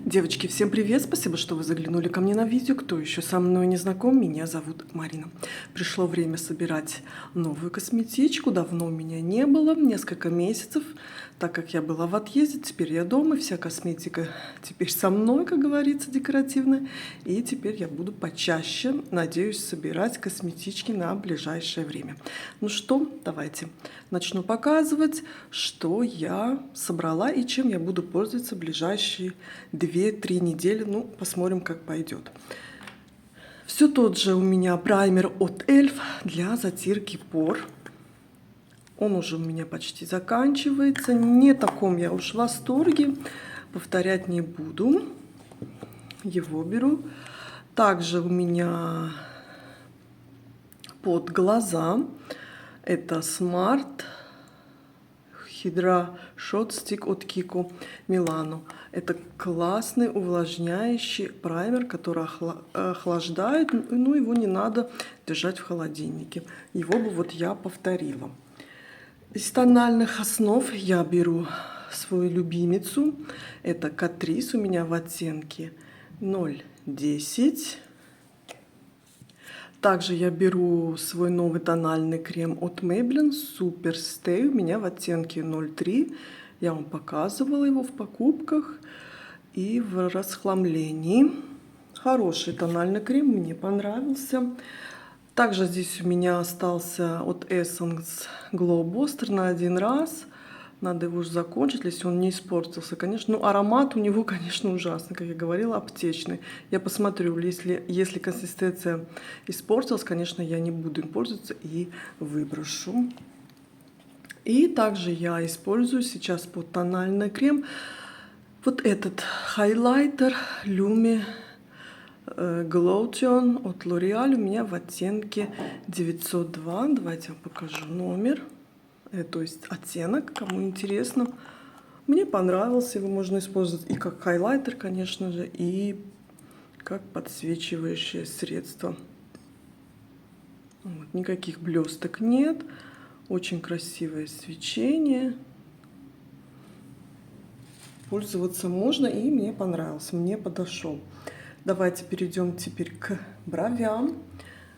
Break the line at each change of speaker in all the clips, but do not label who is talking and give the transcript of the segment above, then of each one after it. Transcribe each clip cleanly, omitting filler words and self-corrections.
Девочки, всем привет! Спасибо, что вы заглянули ко мне на видео. Кто еще со мной не знаком, меня зовут Марина. Пришло время собирать новую косметичку. Давно у меня не было, несколько месяцев. Так как я была в отъезде, теперь я дома. Вся косметика теперь со мной, как говорится, декоративная. И теперь я буду почаще, надеюсь, собирать косметички на ближайшее время. Ну что, давайте начну показывать, что я собрала и чем я буду пользоваться в ближайшие 2-3 недели. Ну, посмотрим, как пойдет. Все тот же у меня праймер от Эльф для затирки пор. Он уже у меня почти заканчивается. Не таком я уж в восторге. Повторять не буду. Его беру. Также у меня под глаза. Это Smart Hydra Shot Stick от Kiko Milano. Это классный увлажняющий праймер, который охлаждает, но его не надо держать в холодильнике. Его бы вот я повторила. Из тональных основ я беру свою любимицу. Это Catrice у меня в оттенке 010. Также я беру свой новый тональный крем от Maybelline Super Stay. У меня в оттенке 03. Я вам показывала его в покупках и в расхламлении. Хороший тональный крем, мне понравился. Также здесь у меня остался от Essence Glow Booster на один раз. Надо его уже закончить, если он не испортился. Конечно, ну, аромат у него, конечно, ужасный, как я говорила, аптечный. Я посмотрю, если консистенция испортилась, конечно, я не буду им пользоваться и выброшу. И также я использую сейчас под тональный крем вот этот хайлайтер Lumi Glotion от L'Oreal у меня в оттенке 902. Давайте я вам покажу номер, то есть оттенок, кому интересно. Мне понравился, его можно использовать и как хайлайтер, конечно же, и как подсвечивающее средство. Вот, никаких блесток нет, очень красивое свечение. Пользоваться можно, и мне понравился, мне подошел. Давайте перейдем теперь к бровям.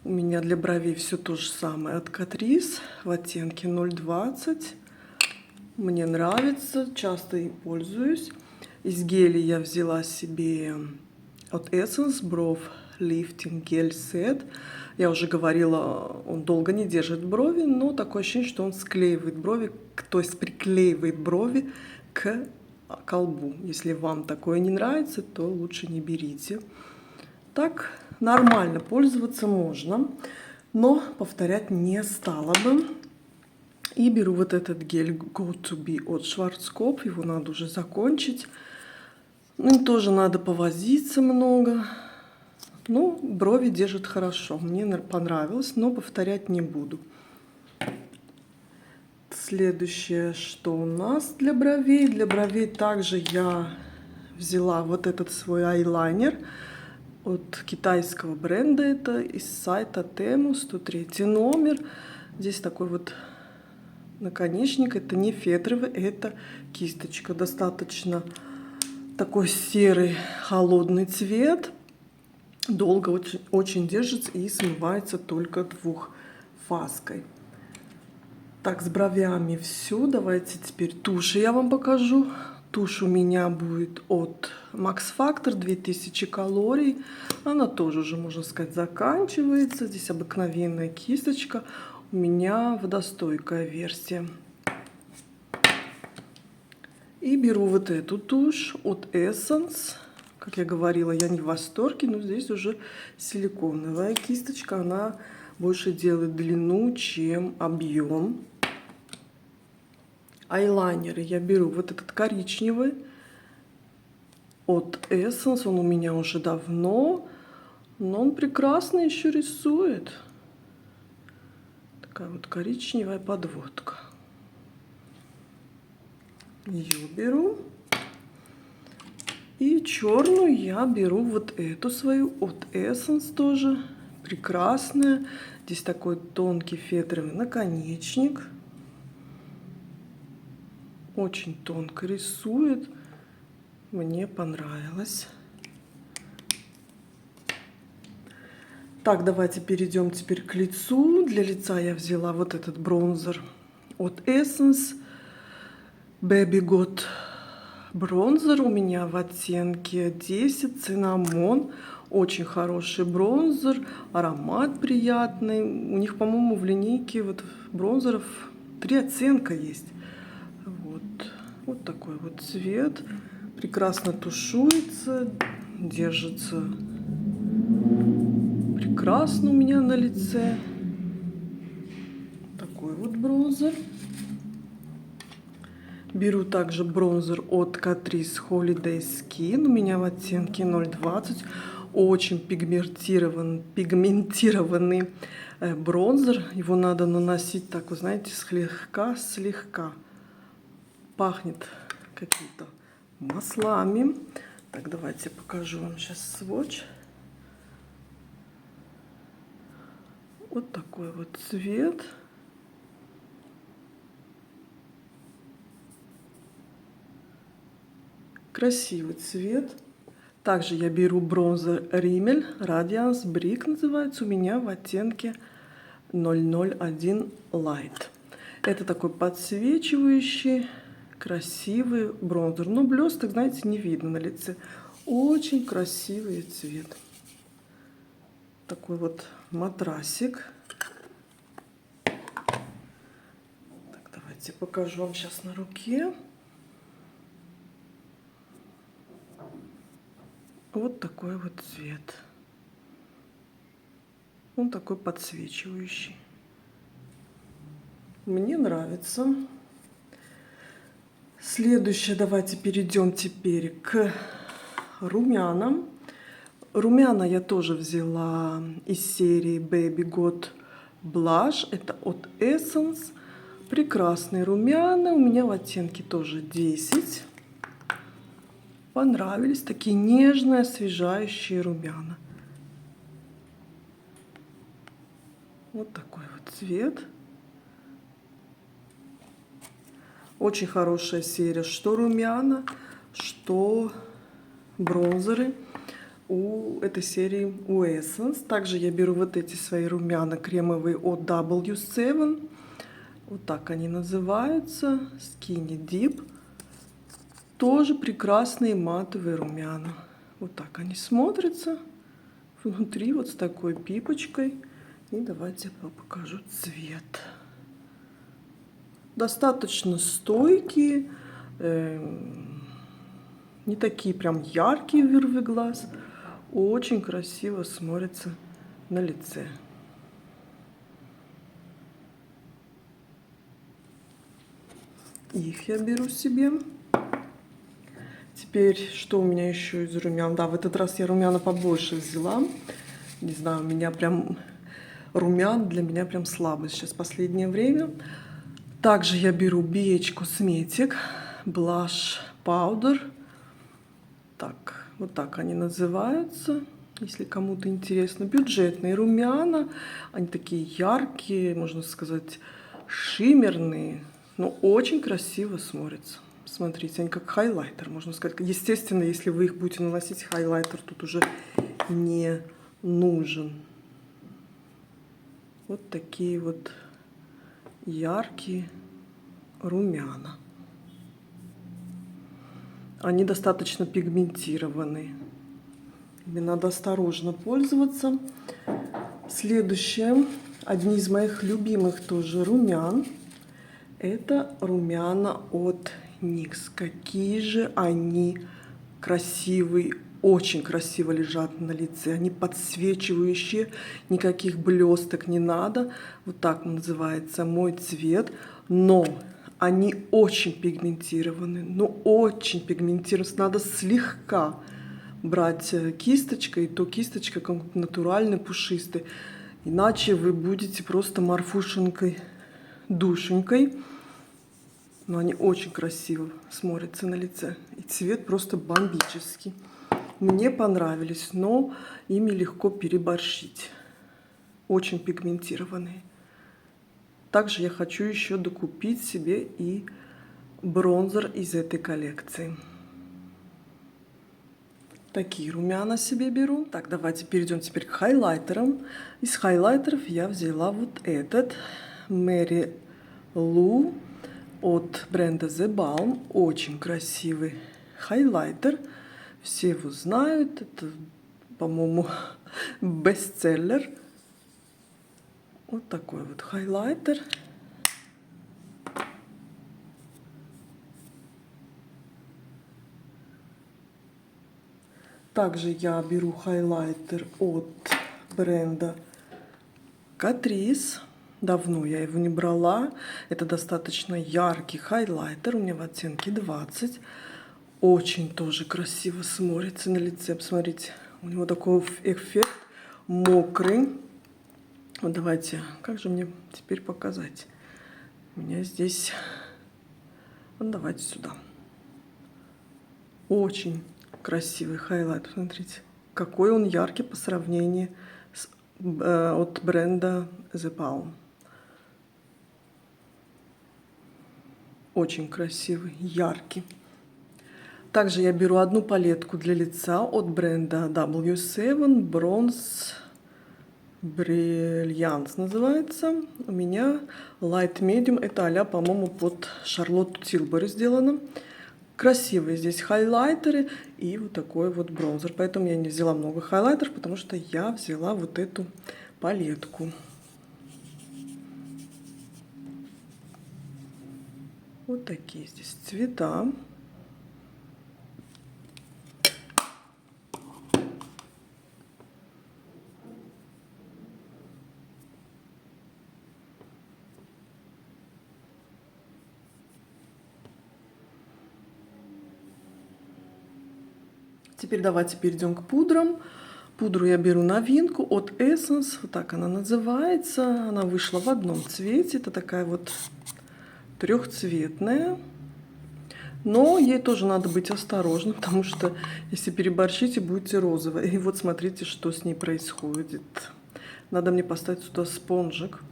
У меня для бровей все то же самое от Catrice в оттенке 020. Мне нравится, часто и пользуюсь. Из гелей я взяла себе от Essence Brow Lifting Gel Set. Я уже говорила, он долго не держит брови, но такое ощущение, что он склеивает брови, то есть приклеивает брови к колбу. Если вам такое не нравится, то лучше не берите. Так нормально пользоваться можно, но повторять не стала бы. И беру вот этот гель Go To Be от Schwarzkopf. Его надо уже закончить. Им тоже надо повозиться много. Ну, брови держит хорошо. Мне понравилось, но повторять не буду. Следующее, что у нас для бровей. Для бровей также я взяла вот этот свой айлайнер от китайского бренда. Это из сайта Temu, 103 номер. Здесь такой вот наконечник. Это не фетровый, это кисточка. Достаточно такой серый холодный цвет. Долго очень держится и смывается только двухфазкой. Так, с бровями все. Давайте теперь тушь я вам покажу. Тушь у меня будет от Max Factor, 2000 калорий. Она тоже уже, можно сказать, заканчивается. Здесь обыкновенная кисточка. У меня водостойкая версия. И беру вот эту тушь от Essence. Как я говорила, я не в восторге, но здесь уже силиконовая кисточка. Она больше делает длину, чем объем. Айлайнеры я беру вот этот коричневый от Essence. Он у меня уже давно, но он прекрасно еще рисует. Такая вот коричневая подводка. Ее беру. И черную я беру вот эту свою от Essence тоже. Прекрасная. Здесь такой тонкий фетровый наконечник. Очень тонко рисует. Мне понравилось. Так, давайте перейдем теперь к лицу. Для лица я взяла вот этот бронзер от Essence. Baby Got бронзер у меня в оттенке 10, цинамон. Очень хороший бронзер, аромат приятный. У них, по-моему, в линейке вот бронзеров 3 оттенка есть. Вот такой вот цвет. Прекрасно тушуется, держится прекрасно у меня на лице. Такой вот бронзер. Беру также бронзер от Catrice Holiday Skin. У меня в оттенке 020. Очень пигментированный бронзер. Его надо наносить так, вы знаете, слегка. Пахнет какими-то маслами. Так, давайте я покажу вам сейчас сводч. Вот такой вот цвет. Красивый цвет. Также я беру бронзер Rimmel Radiance Brick, называется, у меня в оттенке 001 Light. Это такой подсвечивающий, красивый бронзер. Но блесток, знаете, не видно на лице. Очень красивый цвет. Такой вот матрасик. Так, давайте покажу вам сейчас на руке. Вот такой вот цвет. Он такой подсвечивающий. Мне нравится. Следующее, давайте перейдем теперь к румянам. Румяна я тоже взяла из серии Baby Got Blush. Это от Essence. Прекрасные румяна. У меня в оттенке тоже 10. Понравились. Такие нежные, освежающие румяна. Вот такой вот цвет. Очень хорошая серия. Что румяна, что бронзеры у этой серии у Essence. Также я беру вот эти свои румяна кремовые от W7. Вот так они называются. Skinny Deep. Тоже прекрасные матовые румяна. Вот так они смотрятся. Внутри вот с такой пипочкой. И давайте я покажу цвет. Достаточно стойкие. Не такие прям яркие вырвы глаз. Очень красиво смотрятся на лице. Их я беру себе. Теперь, что у меня еще из румян? Да, в этот раз я румяна побольше взяла. Не знаю, у меня прям румян для меня прям слабо сейчас в последнее время. Также я беру BH Cosmetic Blush Powder. Так, вот так они называются, если кому-то интересно. Бюджетные румяна. Они такие яркие, можно сказать, шиммерные. Но очень красиво смотрятся. Смотрите, они как хайлайтер, можно сказать. Естественно, если вы их будете наносить, хайлайтер тут уже не нужен. Вот такие вот яркие румяна. Они достаточно пигментированные. Ими надо осторожно пользоваться. Следующее. Одни из моих любимых тоже румян. Это румяна от NYX. Какие же они красивые. Очень красиво лежат на лице. Они подсвечивающие. Никаких блесток не надо. Вот так называется мой цвет. Но они очень пигментированы. Ну, очень пигментированы. Надо слегка брать кисточкой. То кисточка как натуральной, пушистой. Иначе вы будете просто морфушенькой, душенькой. Но они очень красиво смотрятся на лице. И цвет просто бомбический. Мне понравились, но ими легко переборщить. Очень пигментированные. Также я хочу еще докупить себе и бронзер из этой коллекции. Такие румяна себе беру. Так, давайте перейдем теперь к хайлайтерам. Из хайлайтеров я взяла вот этот Mary Lou от бренда The Balm. Очень красивый хайлайтер. Все его знают. Это, по-моему, бестселлер. Вот такой вот хайлайтер. Также я беру хайлайтер от бренда Catrice. Давно я его не брала. Это достаточно яркий хайлайтер. У меня в оттенке 20. Очень тоже красиво смотрится на лице. Посмотрите, у него такой эффект мокрый. Вот давайте, как же мне теперь показать? У меня здесь... Вот давайте сюда. Очень красивый хайлайтер. Смотрите, какой он яркий по сравнению с, от бренда The Balm. Очень красивый, яркий. Также я беру одну палетку для лица от бренда W7 Bronze Brilliance называется. У меня Light Medium. Это а-ля, по-моему, под Шарлотту Тилбери сделано. Красивые здесь хайлайтеры и вот такой вот бронзер. Поэтому я не взяла много хайлайтеров, потому что я взяла вот эту палетку. Вот такие здесь цвета. Теперь давайте перейдем к пудрам. Пудру я беру новинку от Essence. Вот так она называется. Она вышла в одном цвете. Это такая вот трехцветная. Но ей тоже надо быть осторожным, потому что если переборщите, будете розовой. И вот смотрите, что с ней происходит. Надо мне поставить сюда спонжик,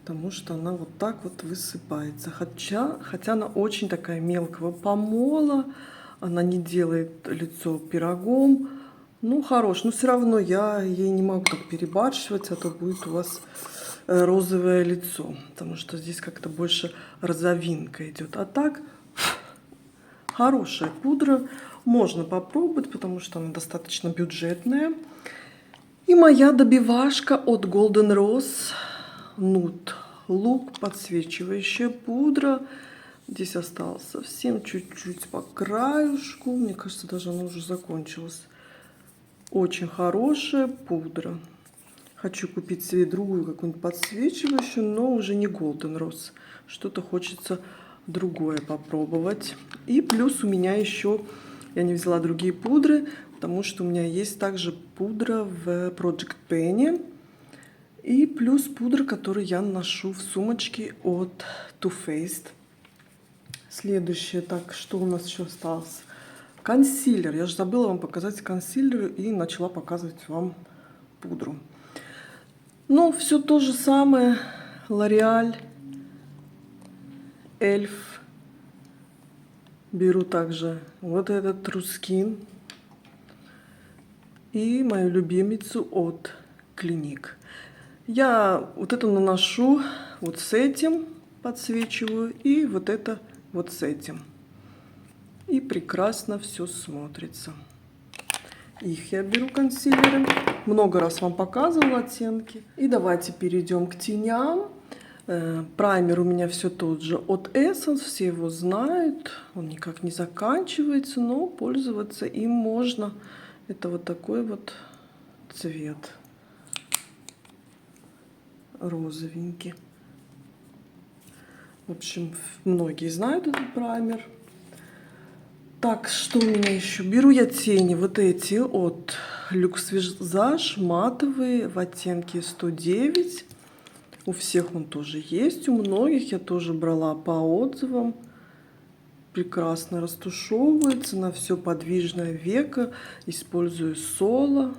потому что она вот так вот высыпается. Хотя она очень такая мелкого помола. Она не делает лицо пирогом. Ну, хорош. Но все равно я ей не могу так перебарщивать, а то будет у вас розовое лицо. Потому что здесь как-то больше розовинка идет. А так, хорошая пудра. Можно попробовать, потому что она достаточно бюджетная. И моя добивашка от Golden Rose Nude Look. Подсвечивающая пудра. Здесь осталось совсем чуть-чуть по краюшку. Мне кажется, даже она уже закончилась. Очень хорошая пудра. Хочу купить себе другую какую-нибудь подсвечивающую, но уже не Golden Rose. Что-то хочется другое попробовать. И плюс у меня еще, я не взяла другие пудры, потому что у меня есть также пудра в Project Penny. И плюс пудра, которую я ношу в сумочке от Too Faced. Следующее, так, что у нас еще осталось? Консилер. Я же забыла вам показать консилер и начала показывать вам пудру. Ну, все то же самое. L'Oreal, Эльф. Беру также вот этот True Skin. И мою любимицу от Clinique. Я вот это наношу вот с этим, подсвечиваю, и вот это вот с этим. И прекрасно все смотрится. Их я беру консилеры. Много раз вам показывала оттенки. И давайте перейдем к теням. Праймер у меня все тот же от Essence. Все его знают. Он никак не заканчивается, но пользоваться им можно. Это вот такой вот цвет. Розовенький. В общем, многие знают этот праймер. Так, что у меня еще? Беру я тени вот эти от Luxe Visage, матовые, в оттенке 109. У всех он тоже есть, у многих я тоже брала по отзывам. Прекрасно растушевывается на все подвижное веко. Использую соло.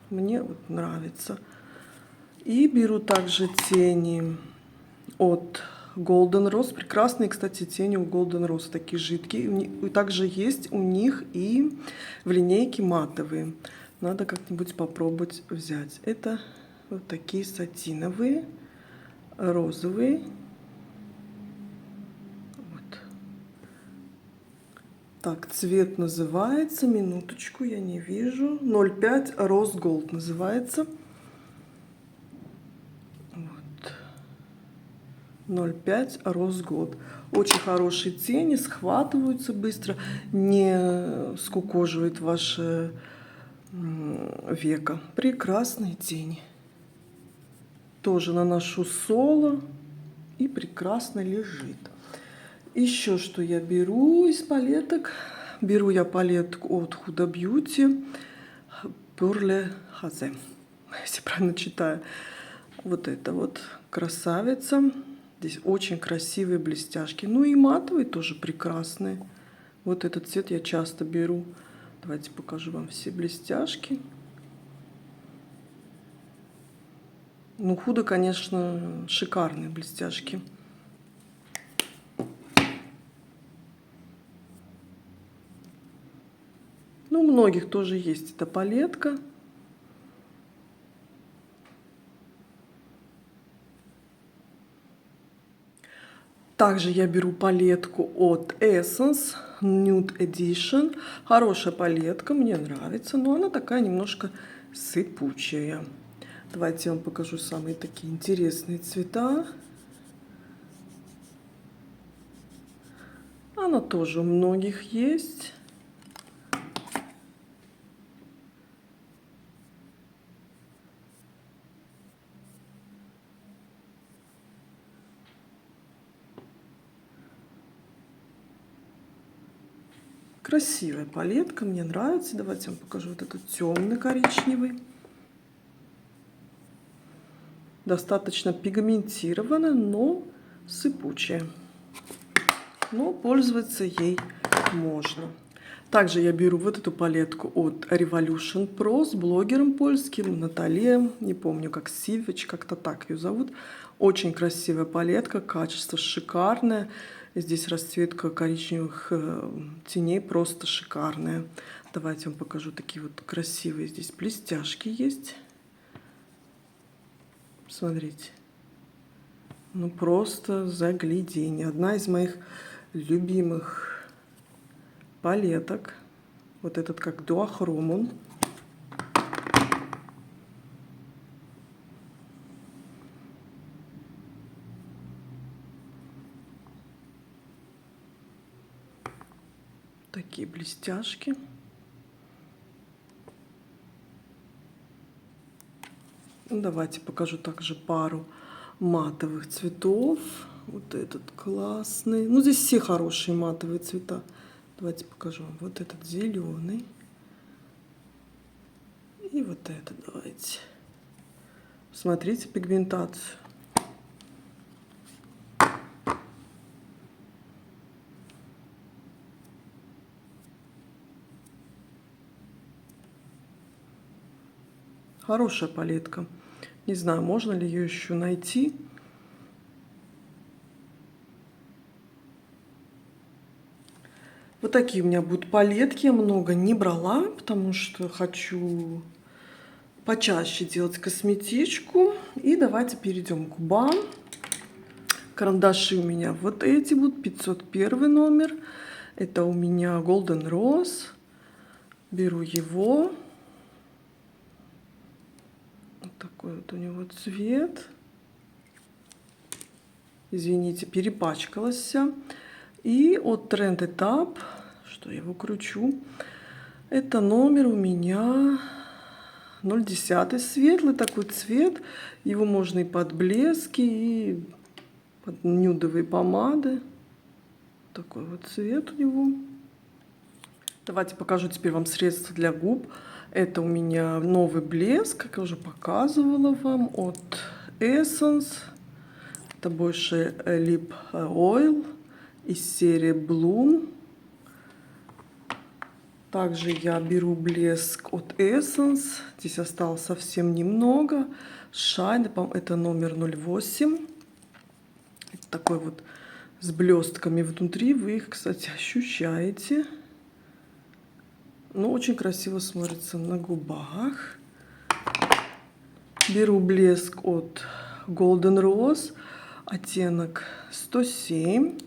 Мне вот нравится. И беру также тени от Golden Rose. Прекрасные, кстати, тени у Golden Rose, такие жидкие. И также есть у них и в линейке матовые. Надо как-нибудь попробовать взять. Это вот такие сатиновые, розовые. Вот. Так, цвет называется, минуточку, я не вижу. 05 Rose Gold называется. Вот. 05 Rose Gold. Очень хорошие тени, схватываются быстро, не скукоживает ваше веко. Прекрасные тени. Тоже наношу соло и прекрасно лежит. Еще что я беру из палеток? Беру я палетку от Huda Beauty Pearl Haze, если правильно читаю. Вот это вот красавица. Здесь очень красивые блестяшки. Ну и матовые тоже прекрасные. Вот этот цвет я часто беру. Давайте покажу вам все блестяшки. Ну, Huda, конечно, шикарные блестяшки. Ну, у многих тоже есть эта палетка. Также я беру палетку от Essence Nude Edition. Хорошая палетка, мне нравится, но она такая немножко сыпучая. Давайте я вам покажу самые такие интересные цвета. Она тоже у многих есть. Красивая палетка, мне нравится. Давайте я вам покажу вот этот темный коричневый. Достаточно пигментированная, но сыпучая. Но пользоваться ей можно. Также я беру вот эту палетку от Revolution Pro с блогером польским Натальей. Не помню, как Сивич, как-то так ее зовут. Очень красивая палетка, качество шикарное. Здесь расцветка коричневых теней просто шикарная. Давайте я вам покажу такие вот красивые здесь блестяшки есть. Смотрите. Ну просто загляденье. Одна из моих любимых палеток. Вот этот как дуохромон. Такие блестяшки. Давайте покажу также пару матовых цветов. Вот этот классный. Ну, здесь все хорошие матовые цвета. Давайте покажу вам. Вот этот зеленый. И вот этот давайте. Смотрите пигментацию. Хорошая палетка. Не знаю, можно ли ее еще найти. Вот такие у меня будут палетки. Я много не брала, потому что хочу почаще делать косметичку. И давайте перейдем к губам. Карандаши у меня вот эти будут. 501 номер. Это у меня Golden Rose. Беру его. Вот такой вот у него цвет. Извините, перепачкалась вся. И от Trend Etap, что я его кручу, это номер у меня 010. Светлый такой цвет. Его можно и под блески, и под нюдовые помады. Такой вот цвет у него. Давайте покажу теперь вам средства для губ. Это у меня новый блеск, как я уже показывала вам, от Essence. Это больше Lip Oil из серии Bloom. Также я беру блеск от Essence. Здесь осталось совсем немного. Shine, это номер 08. такой вот с блестками внутри. Вы их, кстати, ощущаете. Ну, очень красиво смотрится на губах. Беру блеск от Golden Rose, оттенок 107.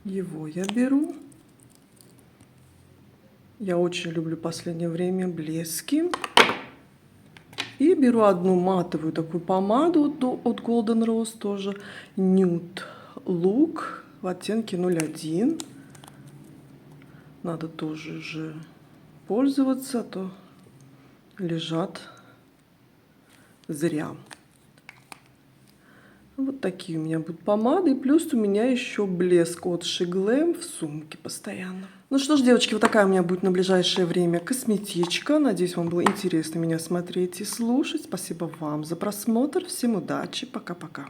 Его я беру. Я очень люблю в последнее время блески. И беру одну матовую такую помаду от Golden Rose, тоже Nude Look в оттенке 01. Надо тоже же пользоваться, а то лежат зря. Вот такие у меня будут помады. И плюс у меня еще блеск от Shiglam в сумке постоянно. Ну что ж, девочки, вот такая у меня будет на ближайшее время косметичка. Надеюсь, вам было интересно меня смотреть и слушать. Спасибо вам за просмотр. Всем удачи. Пока-пока.